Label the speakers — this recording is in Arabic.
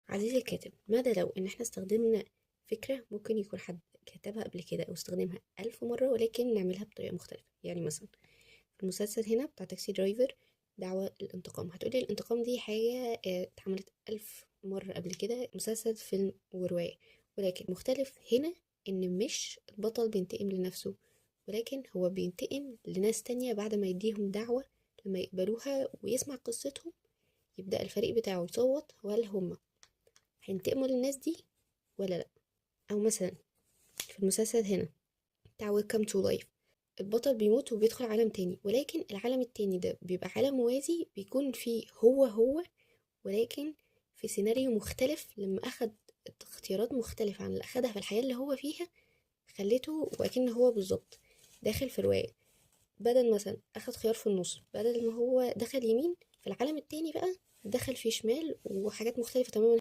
Speaker 1: عزيزي الكاتب، ماذا لو إن احنا استخدمنا فكرة ممكن يكون حد كتبها قبل كده أو استخدمها 1000 مرة، ولكن نعملها بطريقة مختلفة. يعني مثلا في المسلسل هنا بتاع تاكسي درايفر، دعوة الانتقام. هتقولي الانتقام دي حاجة اتعملت 1000 مرة قبل كده، مسلسل فيلم ورواية. ولكن مختلف هنا إن مش البطل بينتقم لنفسه، ولكن هو بينتقم لناس تانية بعد ما يديهم دعوة. لما يقبلوها ويسمع قصتهم، يبدأ الفريق بتاعه يصوت هل هم هينتقموا للناس دي ولا لأ. أو مثلا في المسلسل هنا بتاع ويلكم تو لايف، البطل بيموت وبيدخل عالم تاني، ولكن العالم التاني ده بيبقى عالم موازي بيكون فيه هو ولكن في سيناريو مختلف. لما أخد اختيارات مختلفة عن اللي أخدها في الحياة اللي هو فيها، خليته وأكن هو بالظبط داخل في رواية. بدل مثلا أخد خيار في النص، بدل ما هو دخل يمين، في العالم التاني بقى دخل فيه شمال وحاجات مختلفة تماما.